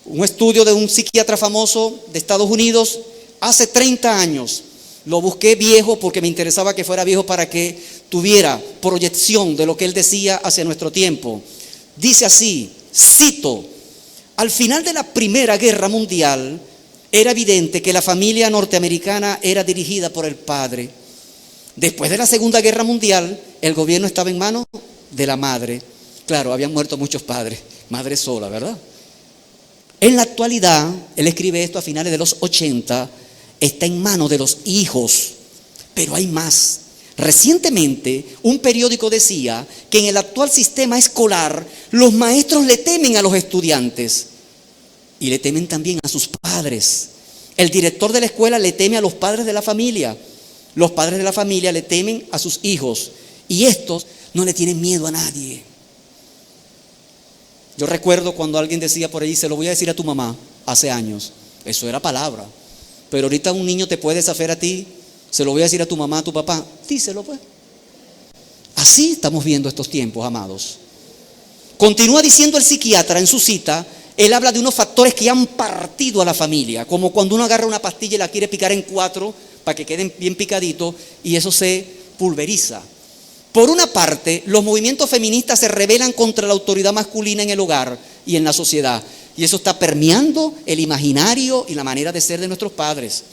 Un estudio de un psiquiatra famoso de Estados Unidos hace 30 años. Lo busqué viejo porque me interesaba que fuera viejo para que tuviera proyección de lo que él decía hacia nuestro tiempo. Dice así, cito: al final de la Primera Guerra Mundial era evidente que la familia norteamericana era dirigida por el padre. Después de la Segunda Guerra Mundial, el gobierno estaba en manos de la madre. Claro, habían muerto muchos padres, madre sola, ¿verdad? En la actualidad, él escribe esto a finales de los 80, está en manos de los hijos, pero hay más. Recientemente, un periódico decía que en el actual sistema escolar, los maestros le temen a los estudiantes y le temen también a sus padres. El director de la escuela le teme a los padres de la familia. Los padres de la familia le temen a sus hijos y estos no le tienen miedo a nadie. Yo recuerdo cuando alguien decía por ahí, se lo voy a decir a tu mamá, hace años. Eso era palabra. Pero ahorita un niño te puede desafiar a ti, se lo voy a decir a tu mamá, a tu papá, díselo pues. Así estamos viendo estos tiempos, amados. Continúa diciendo el psiquiatra en su cita, él habla de unos factores que han partido a la familia, como cuando uno agarra una pastilla y la quiere picar en 4 para que queden bien picaditos y eso se pulveriza. Por una parte, los movimientos feministas se rebelan contra la autoridad masculina en el hogar y en la sociedad. Y eso está permeando el imaginario y la manera de ser de nuestros padres.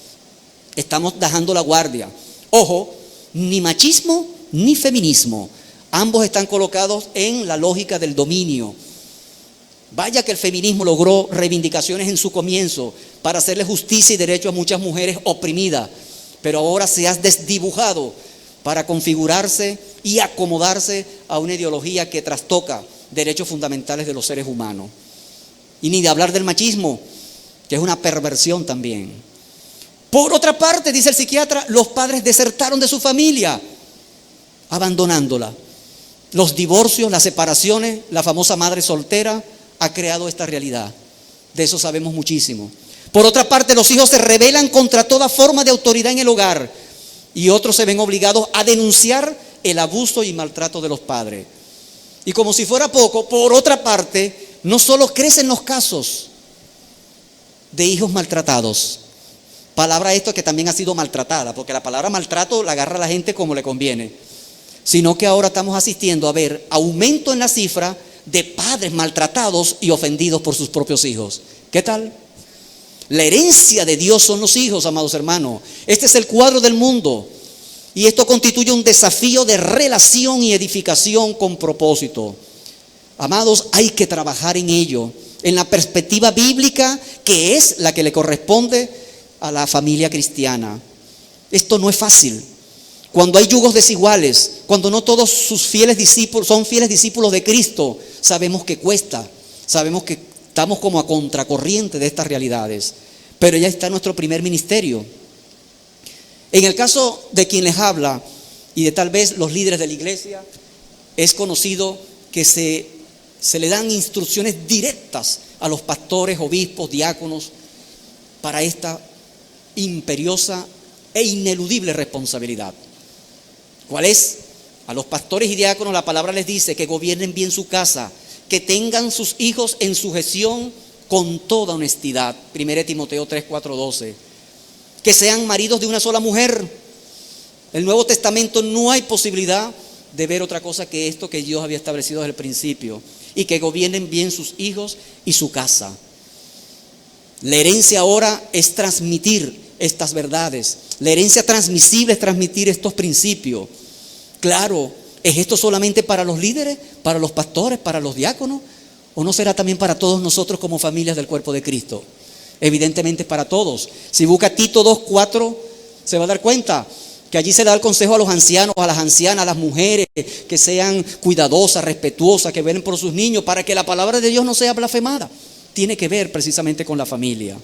Estamos dejando la guardia. Ojo, ni machismo ni feminismo. Ambos están colocados en la lógica del dominio. Vaya que el feminismo logró reivindicaciones en su comienzo para hacerle justicia y derecho a muchas mujeres oprimidas. Pero ahora se ha desdibujado para configurarse y acomodarse a una ideología que trastoca derechos fundamentales de los seres humanos. Y ni de hablar del machismo, que es una perversión también. Por otra parte, dice el psiquiatra, los padres desertaron de su familia, abandonándola. Los divorcios, las separaciones, la famosa madre soltera ha creado esta realidad. De eso sabemos muchísimo. Por otra parte, los hijos se rebelan contra toda forma de autoridad en el hogar y otros se ven obligados a denunciar el abuso y maltrato de los padres. Y como si fuera poco, por otra parte, no solo crecen los casos de hijos maltratados, palabra esto que también ha sido maltratada, porque la palabra maltrato la agarra la gente como le conviene, sino que ahora estamos asistiendo a ver aumento en la cifra de padres maltratados y ofendidos por sus propios hijos. ¿Qué tal? La herencia de Dios son los hijos, amados hermanos. Este es el cuadro del mundo. Y esto constituye un desafío de relación y edificación con propósito. Amados, hay que trabajar en ello, en la perspectiva bíblica que es la que le corresponde a la familia cristiana. Esto no es fácil. Cuando hay yugos desiguales, cuando no todos sus fieles discípulos son fieles discípulos de Cristo, sabemos que cuesta, sabemos que estamos como a contracorriente de estas realidades. Pero ya está nuestro primer ministerio. En el caso de quien les habla y de tal vez los líderes de la iglesia, es conocido que se le dan instrucciones directas a los pastores, obispos, diáconos para esta imperiosa e ineludible responsabilidad. ¿Cuál es? A los pastores y diáconos la palabra les dice que gobiernen bien su casa, que tengan sus hijos en sujeción con toda honestidad. 1 Timoteo 3, 4, 12. Que sean maridos de una sola mujer. En el Nuevo Testamento no hay posibilidad de ver otra cosa que esto que Dios había establecido desde el principio. Y que gobiernen bien sus hijos y su casa. La herencia ahora es transmitir estas verdades. La herencia transmisible es transmitir estos principios. Claro, ¿Es esto solamente para los líderes, para los pastores, para los diáconos? ¿O no será también para todos nosotros como familias del cuerpo de Cristo? Evidentemente es para todos. Si busca Tito 2:4, se va a dar cuenta que allí se da el consejo a los ancianos, a las ancianas, a las mujeres, que sean cuidadosas, respetuosas, que velen por sus niños, para que la palabra de Dios no sea blasfemada. Tiene que ver precisamente con la familia.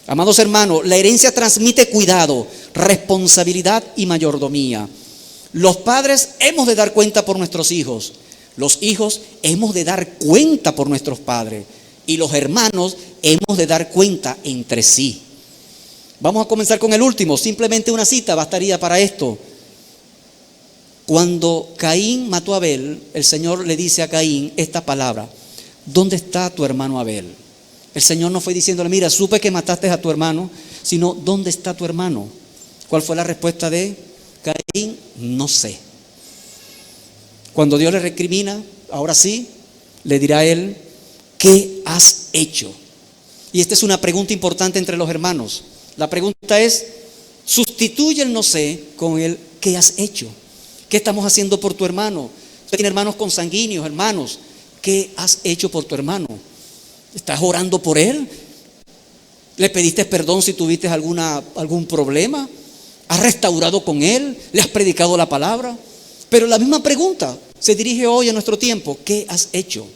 Amados hermanos, la herencia transmite cuidado, responsabilidad y mayordomía. Los padres hemos de dar cuenta por nuestros hijos. Los hijos hemos de dar cuenta por nuestros padres. Y los hermanos hemos de dar cuenta entre sí. Vamos a comenzar con el último. Simplemente una cita bastaría para esto. Cuando Caín mató a Abel, el Señor le dice a Caín esta palabra: ¿dónde está tu hermano Abel? El Señor no fue diciéndole: mira, supe que mataste a tu hermano, sino ¿dónde está tu hermano? ¿Cuál fue la respuesta de Caín? No sé. Cuando Dios le recrimina, ahora sí, le dirá a él: ¿qué has hecho? Y esta es una pregunta importante entre los hermanos. La pregunta es: sustituye el no sé con el ¿qué has hecho? ¿Qué estamos haciendo por tu hermano? Usted tiene hermanos consanguíneos, hermanos. ¿Qué has hecho por tu hermano? ¿Estás orando por él? ¿Le pediste perdón si tuviste algún problema? ¿Has restaurado con él? ¿Le has predicado la palabra? Pero la misma pregunta se dirige hoy a nuestro tiempo: ¿qué has hecho?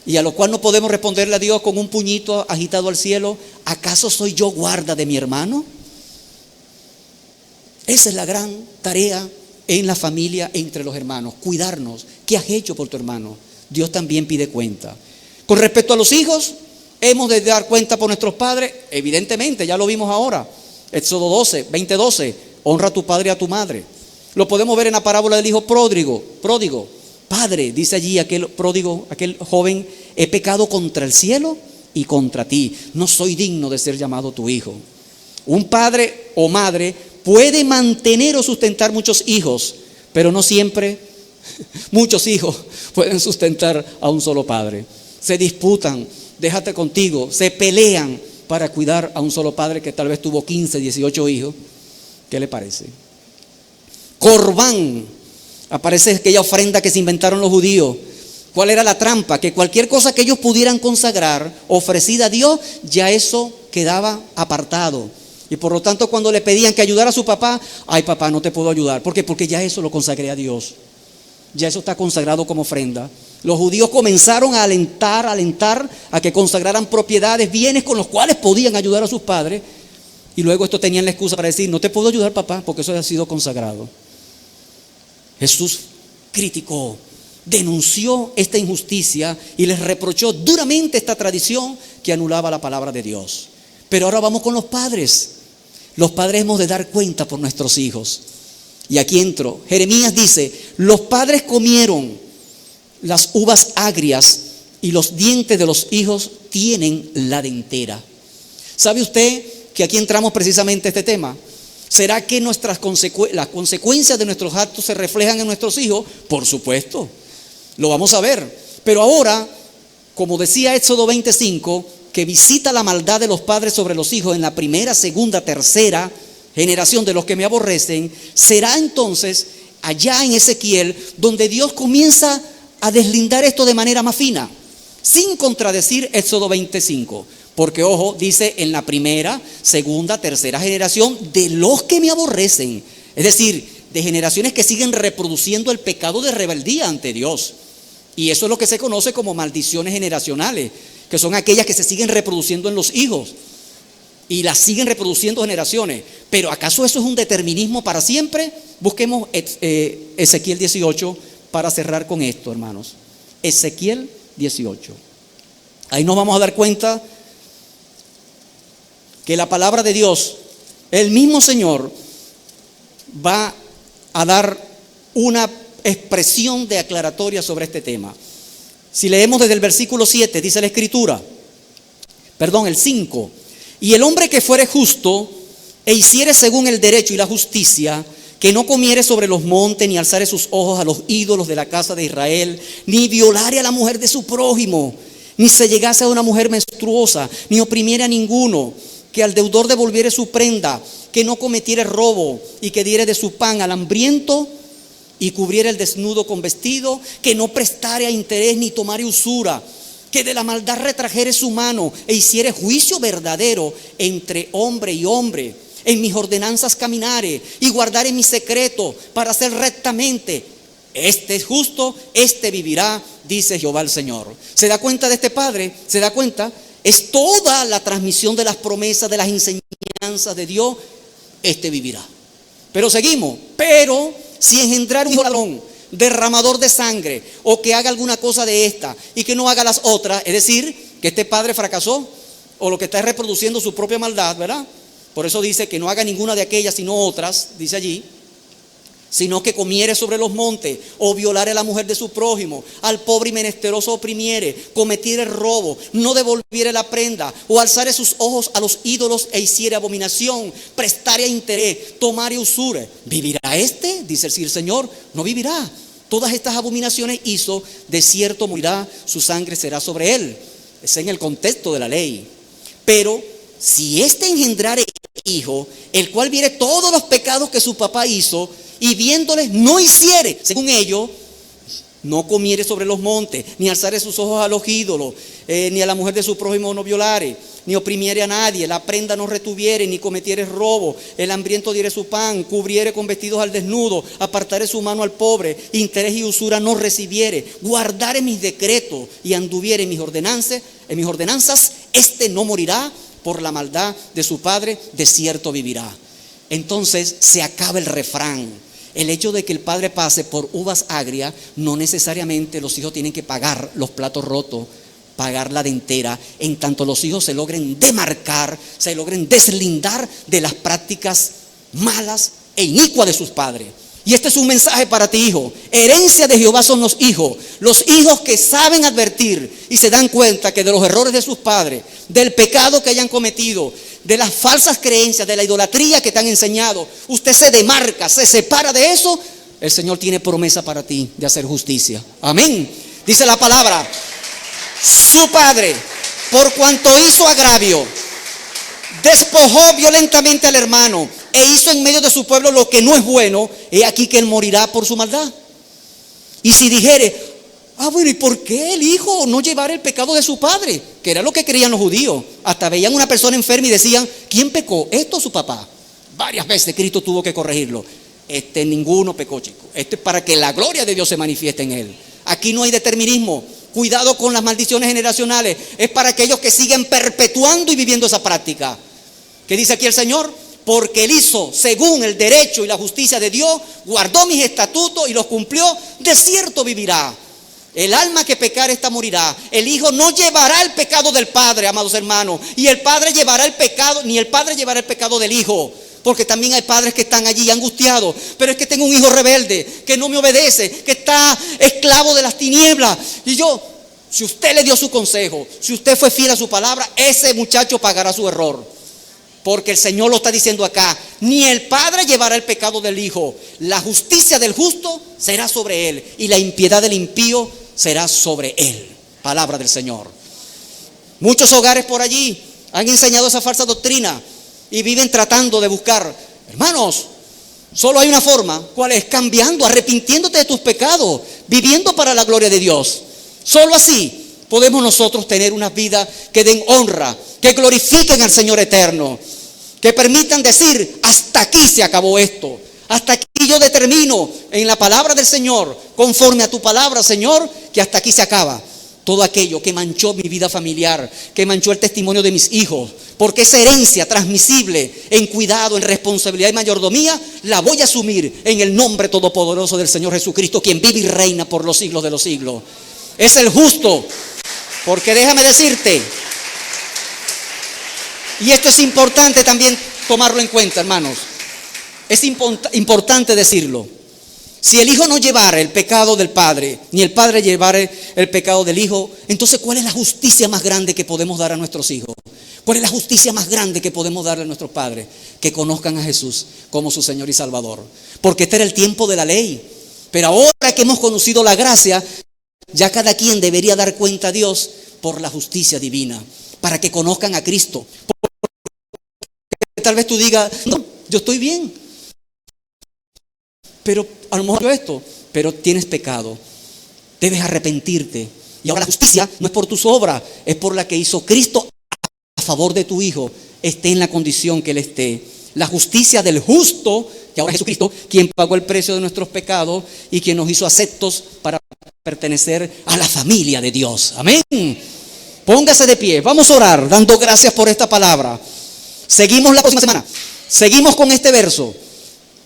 Y a lo cual no podemos responderle a Dios con un puñito agitado al cielo: ¿acaso soy yo guarda de mi hermano? Esa es la gran tarea en la familia, entre los hermanos: cuidarnos. ¿Qué has hecho por tu hermano? Dios también pide cuenta. Con respecto a los hijos, hemos de dar cuenta por nuestros padres. Evidentemente, ya lo vimos ahora. Éxodo 20:12, honra a tu padre y a tu madre. Lo podemos ver en la parábola del hijo pródigo. Padre, dice allí aquel pródigo, aquel joven: he pecado contra el cielo y contra ti, no soy digno de ser llamado tu hijo. Un padre o madre puede mantener o sustentar muchos hijos, pero no siempre muchos hijos pueden sustentar a un solo padre. Se disputan, déjate contigo, se pelean para cuidar a un solo padre que tal vez tuvo 15, 18 hijos. ¿Qué le parece? Corbán, aparece aquella ofrenda que se inventaron los judíos. ¿Cuál era la trampa? Que cualquier cosa que ellos pudieran consagrar, ofrecida a Dios, ya eso quedaba apartado. Y por lo tanto, cuando le pedían que ayudara a su papá: ay, papá, no te puedo ayudar. ¿Por qué? Porque ya eso lo consagré a Dios. Ya eso está consagrado como ofrenda. Los judíos comenzaron a alentar a que consagraran propiedades, bienes con los cuales podían ayudar a sus padres. Y luego esto tenían la excusa para decir: no te puedo ayudar, papá, porque eso ha sido consagrado. Jesús criticó, denunció esta injusticia y les reprochó duramente esta tradición que anulaba la palabra de Dios. Pero ahora vamos con los padres. Los padres hemos de dar cuenta por nuestros hijos. Y aquí entro. Jeremías dice: los padres comieron las uvas agrias y los dientes de los hijos tienen la dentera. ¿Sabe usted que aquí entramos precisamente a este tema? ¿Será que las consecuencias de nuestros actos se reflejan en nuestros hijos? Por supuesto, lo vamos a ver. Pero ahora, como decía Éxodo 25, que visita la maldad de los padres sobre los hijos en la primera, segunda, tercera generación de los que me aborrecen, será entonces allá en Ezequiel donde Dios comienza a deslindar esto de manera más fina, sin contradecir Éxodo 25. Porque, ojo, dice en la primera, segunda, tercera generación de los que me aborrecen. Es decir, de generaciones que siguen reproduciendo el pecado de rebeldía ante Dios. Y eso es lo que se conoce como maldiciones generacionales, que son aquellas que se siguen reproduciendo en los hijos. Y las siguen reproduciendo generaciones. Pero ¿acaso eso es un determinismo para siempre? Busquemos Ezequiel 18 para cerrar con esto, hermanos. Ezequiel 18. Ahí nos vamos a dar cuenta que la palabra de Dios, el mismo Señor, va a dar una expresión de aclaratoria sobre este tema. Si leemos desde el versículo 7, dice la Escritura, el 5: y el hombre que fuere justo e hiciere según el derecho y la justicia, que no comiere sobre los montes, ni alzare sus ojos a los ídolos de la casa de Israel, ni violare a la mujer de su prójimo, ni se llegase a una mujer menstruosa, ni oprimiere a ninguno, que al deudor devolviere su prenda, que no cometiere robo y que diere de su pan al hambriento, y cubriera el desnudo con vestido, que no prestare a interés ni tomare usura, que de la maldad retrajere su mano e hiciere juicio verdadero entre hombre y hombre. En mis ordenanzas caminare y guardare mi secreto para hacer rectamente. Este es justo, este vivirá, dice Jehová el Señor. ¿Se da cuenta de este padre? ¿Se da cuenta? Es toda la transmisión de las promesas, de las enseñanzas de Dios. Este vivirá. Pero seguimos. Pero si engendrar un varón derramador de sangre, o que haga alguna cosa de esta y que no haga las otras, es decir, que este padre fracasó, o lo que está es reproduciendo su propia maldad, ¿verdad? Por eso dice que no haga ninguna de aquellas sino otras, dice allí, sino que comiere sobre los montes, o violare a la mujer de su prójimo, al pobre y menesteroso oprimiere, cometiere robo, no devolviere la prenda, o alzare sus ojos a los ídolos e hiciere abominación, prestare a interés, tomare usura. ¿Vivirá este? Dice el Señor. No vivirá. Todas estas abominaciones hizo, de cierto morirá, su sangre será sobre él. Es en el contexto de la ley. Pero si este engendrare hijo, el cual viere todos los pecados que su papá hizo, y viéndoles no hiciere, según ellos, no comiere sobre los montes, ni alzare sus ojos a los ídolos, ni a la mujer de su prójimo no violare, ni oprimiere a nadie, la prenda no retuviere, ni cometiere robo, el hambriento diere su pan, cubriere con vestidos al desnudo, apartare su mano al pobre, interés y usura no recibiere, guardare mis decretos y anduviere en mis ordenanzas, este no morirá por la maldad de su padre, de cierto vivirá. Entonces se acaba el refrán. El hecho de que el padre pase por uvas agrias, no necesariamente los hijos tienen que pagar los platos rotos, pagar la dentera, en tanto los hijos se logren demarcar, se logren deslindar de las prácticas malas e inicuas de sus padres. Y este es un mensaje para ti, hijo. Herencia de Jehová son los hijos que saben advertir y se dan cuenta que de los errores de sus padres, del pecado que hayan cometido, de las falsas creencias, de la idolatría que te han enseñado, usted se demarca, se separa de eso. El Señor tiene promesa para ti de hacer justicia. Amén. Dice la palabra: su padre, por cuanto hizo agravio, despojó violentamente al hermano e hizo en medio de su pueblo lo que no es bueno, he aquí que él morirá por su maldad. Y si dijere: bueno, ¿y por qué el hijo no llevara el pecado de su padre? Que era lo que creían los judíos. Hasta veían una persona enferma y decían: ¿quién pecó? ¿Esto o su papá? Varias veces Cristo tuvo que corregirlo. Ninguno pecó, chico. Esto es para que la gloria de Dios se manifieste en él. Aquí no hay determinismo. Cuidado con las maldiciones generacionales. Es para aquellos que siguen perpetuando y viviendo esa práctica. ¿Qué dice aquí el Señor? Porque él hizo según el derecho y la justicia de Dios, guardó mis estatutos y los cumplió, de cierto vivirá. El alma que pecare, esta morirá. El hijo no llevará el pecado del padre, amados hermanos, y el padre llevará el pecado, ni el padre llevará el pecado del hijo. Porque también hay padres que están allí angustiados. Pero es que tengo un hijo rebelde, que no me obedece, que está esclavo de las tinieblas. Y si usted le dio su consejo, si usted fue fiel a su palabra, ese muchacho pagará su error. Porque el Señor lo está diciendo acá: ni el padre llevará el pecado del hijo. La justicia del justo será sobre él, y la impiedad del impío será sobre él. Palabra del Señor. Muchos hogares por allí han enseñado esa falsa doctrina y viven tratando de buscar. Hermanos, solo hay una forma. ¿Cuál es? Cambiando, arrepintiéndote de tus pecados, viviendo para la gloria de Dios. Solo así podemos nosotros tener unas vidas que den honra, que glorifiquen al Señor eterno, que permitan decir: hasta aquí se acabó esto. Hasta aquí yo determino en la palabra del Señor, conforme a tu palabra, Señor, que hasta aquí se acaba todo aquello que manchó mi vida familiar, que manchó el testimonio de mis hijos. Porque esa herencia transmisible en cuidado, en responsabilidad y mayordomía, la voy a asumir en el nombre todopoderoso del Señor Jesucristo, quien vive y reina por los siglos de los siglos. Es el justo. Porque déjame decirte, y esto es importante también tomarlo en cuenta, hermanos. Es importante decirlo. Si el hijo no llevara el pecado del padre, ni el padre llevara el pecado del hijo, entonces ¿cuál es la justicia más grande que podemos dar a nuestros hijos? ¿Cuál es la justicia más grande que podemos darle a nuestros padres? Que conozcan a Jesús como su Señor y Salvador. Porque este era el tiempo de la ley. Pero ahora que hemos conocido la gracia, ya cada quien debería dar cuenta a Dios por la justicia divina, para que conozcan a Cristo. Porque tal vez tú digas: no, yo estoy bien. Pero a lo mejor yo esto, pero tienes pecado. Debes arrepentirte. Y ahora la justicia no es por tus obras, es por la que hizo Cristo a favor de tu hijo, esté en la condición que él esté. La justicia del justo, que ahora es Jesucristo, quien pagó el precio de nuestros pecados y quien nos hizo aceptos para pertenecer a la familia de Dios. Amén. Póngase de pie, vamos a orar dando gracias por esta palabra. Seguimos la próxima semana, seguimos con este verso.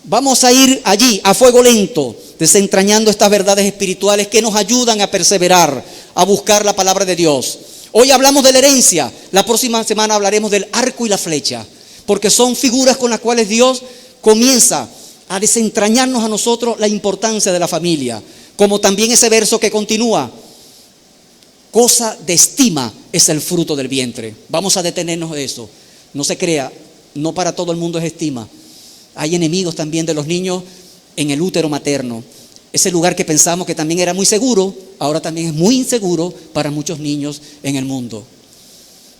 Vamos a ir allí a fuego lento, desentrañando estas verdades espirituales que nos ayudan a perseverar, a buscar la palabra de Dios. Hoy hablamos de la herencia, la próxima semana hablaremos del arco y la flecha, porque son figuras con las cuales Dios comienza a desentrañarnos a nosotros la importancia de la familia, como también ese verso que continúa: cosa de estima es el fruto del vientre. Vamos a detenernos de eso. No se crea, no para todo el mundo es estima. Hay enemigos también de los niños en el útero materno. Ese lugar que pensamos que también era muy seguro, ahora también es muy inseguro para muchos niños en el mundo.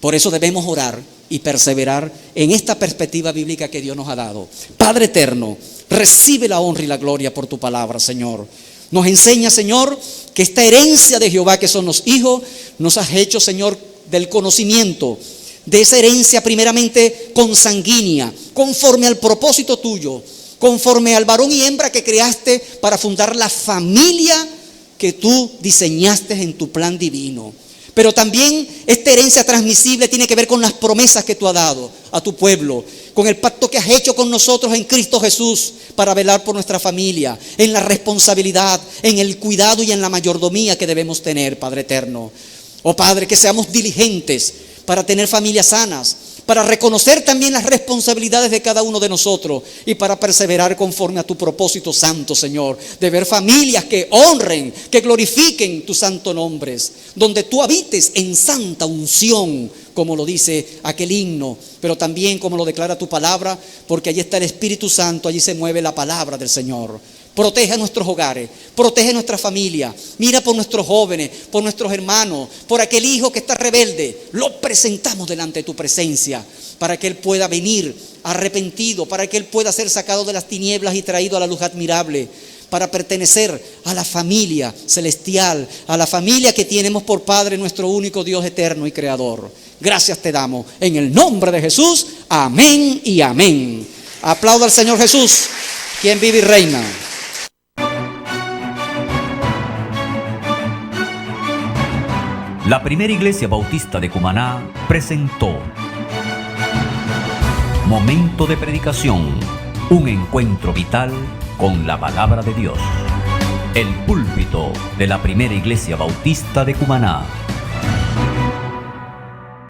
Por eso debemos orar y perseverar en esta perspectiva bíblica que Dios nos ha dado. Padre eterno, recibe la honra y la gloria por tu palabra, Señor. Nos enseña, Señor, que esta herencia de Jehová que son los hijos, nos has hecho, Señor, del conocimiento de esa herencia primeramente consanguínea, conforme al propósito tuyo, conforme al varón y hembra que creaste para fundar la familia que tú diseñaste en tu plan divino. Pero también esta herencia transmisible tiene que ver con las promesas que tú has dado a tu pueblo, con el pacto que has hecho con nosotros en Cristo Jesús para velar por nuestra familia, en la responsabilidad, en el cuidado y en la mayordomía que debemos tener, Padre eterno. Oh Padre, que seamos diligentes para tener familias sanas, para reconocer también las responsabilidades de cada uno de nosotros y para perseverar conforme a tu propósito santo, Señor, de ver familias que honren, que glorifiquen tus santos nombres, donde tú habites en santa unción, como lo dice aquel himno, pero también como lo declara tu palabra, porque allí está el Espíritu Santo, allí se mueve la palabra del Señor. Protege nuestros hogares, protege nuestra familia, mira por nuestros jóvenes, por nuestros hermanos, por aquel hijo que está rebelde. Lo presentamos delante de tu presencia para que él pueda venir arrepentido, para que él pueda ser sacado de las tinieblas y traído a la luz admirable, para pertenecer a la familia celestial, a la familia que tenemos por Padre nuestro único Dios eterno y creador. Gracias te damos en el nombre de Jesús, amén y amén. Aplauda al Señor Jesús, quien vive y reina. La primera iglesia bautista de Cumaná presentó Momento de Predicación, un encuentro vital con la palabra de Dios. El púlpito de la primera iglesia bautista de Cumaná.